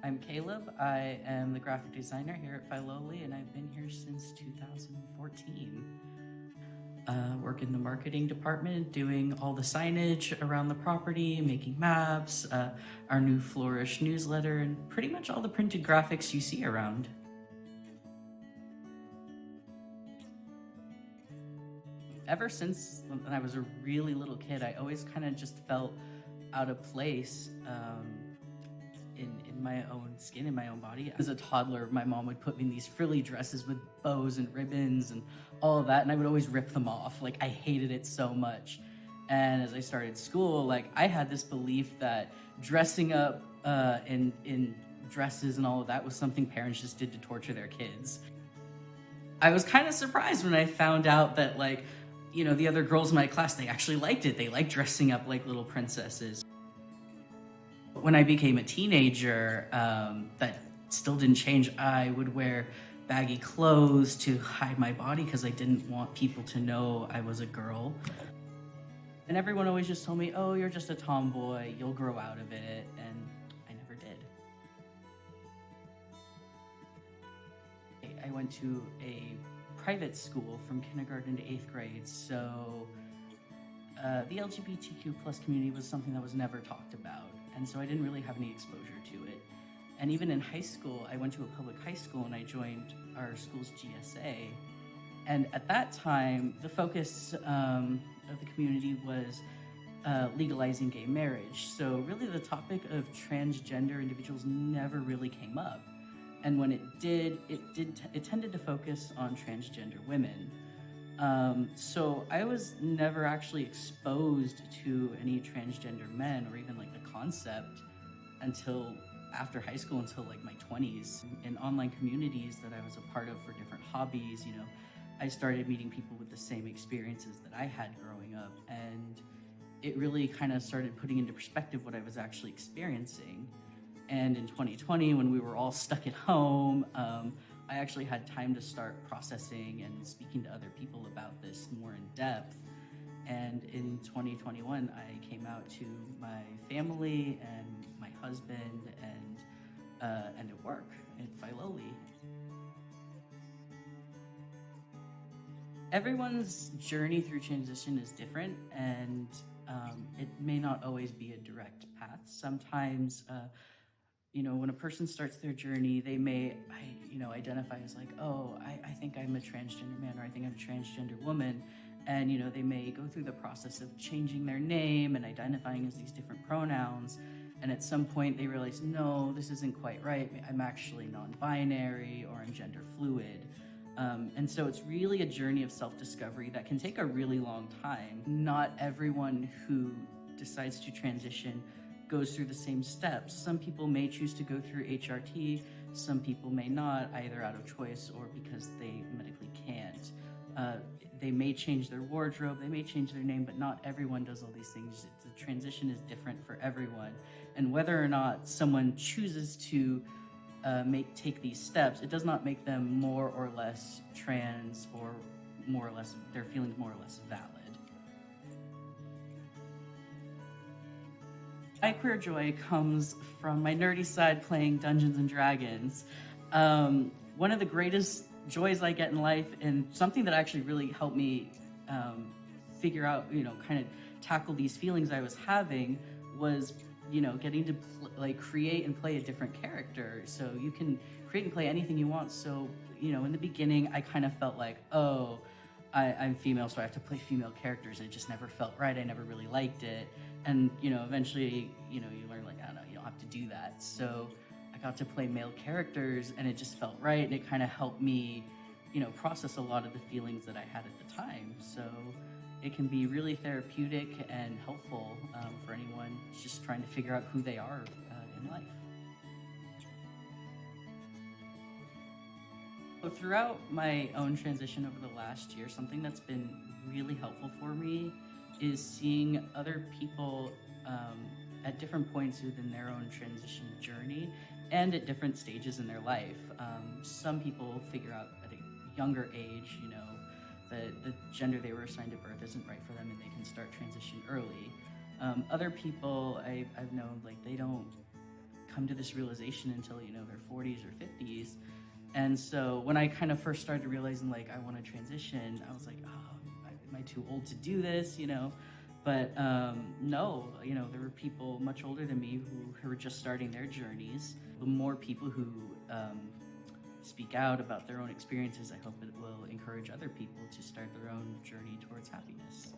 I'm Caleb. I am the graphic designer here at Filoli, and I've been here since 2014. Work in the marketing department, doing all the signage around the property, making maps, our new Flourish newsletter, and pretty much all the printed graphics you see around. Ever since when I was a really little kid, I always kind of just felt out of place in my own skin, in my own body. As a toddler, my mom would put me in these frilly dresses with bows and ribbons and all of that, and I would always rip them off. Like, I hated it so much. And as I started school, like, I had this belief that dressing up in dresses and all of that was something parents just did to torture their kids. I was kind of surprised when I found out that, like, you know, the other girls in my class, they actually liked it. They liked dressing up like little princesses. When I became a teenager, that still didn't change. I would wear baggy clothes to hide my body because I didn't want people to know I was a girl. And everyone always just told me, oh, you're just a tomboy, you'll grow out of it, and I never did. I went to a private school from kindergarten to 8th grade, so the LGBTQ plus community was something that was never talked about, and so I didn't really have any exposure to it. And even in high school, I went to a public high school and I joined our school's GSA. And at that time, the focus of the community was legalizing gay marriage. So really the topic of transgender individuals never really came up. And when it did, it tended to focus on transgender women. So I was never actually exposed to any transgender men or even like the concept until after high school, until like my 20s. In online communities that I was a part of for different hobbies, you know, I started meeting people with the same experiences that I had growing up, and it really kind of started putting into perspective what I was actually experiencing. And in 2020, when we were all stuck at home, I actually had time to start processing and speaking to other people about this more in depth. And in 2021, I came out to my family and my husband and at work at Filoli. Everyone's journey through transition is different, and it may not always be a direct path. Sometimes, you know, when a person starts their journey, they may, identify as like, oh, I think I'm a transgender man, or I think I'm a transgender woman. And, you know, they may go through the process of changing their name and identifying as these different pronouns. And at some point they realize, no, this isn't quite right. I'm actually non-binary, or I'm gender fluid. And so it's really a journey of self-discovery that can take a really long time. Not everyone who decides to transition goes through the same steps. Some people may choose to go through HRT, some people may not, either out of choice or because they medically can't. They may change their wardrobe, they may change their name, but not everyone does all these things. The transition is different for everyone. And whether or not someone chooses to take these steps, it does not make them more or less trans, or more or less, their feelings more or less valid. My queer joy comes from my nerdy side playing Dungeons and Dragons. One of the greatest joys I get in life, and something that actually really helped me figure out, kind of tackle these feelings I was having, was, getting to create and play a different character. So you can create and play anything you want. So, in the beginning, I kind of felt like, oh, I'm female, so I have to play female characters. It just never felt right. I never really liked it. And, eventually, you learn, like, I don't know, you don't have to do that. So I got to play male characters, and it just felt right. And it kind of helped me, process a lot of the feelings that I had at the time. So it can be really therapeutic and helpful for anyone just trying to figure out who they are in life. So throughout my own transition over the last year, something that's been really helpful for me is seeing other people at different points within their own transition journey and at different stages in their life. Some people figure out at a younger age, the gender they were assigned at birth isn't right for them and they can start transition early. Other people I've known, like, they don't come to this realization until, their 40s or 50s. And so when I kind of first started realizing, like, I want to transition, I was like, oh, am I too old to do this, But no, there were people much older than me who were just starting their journeys. The more people who speak out about their own experiences, I hope it will encourage other people to start their own journey towards happiness.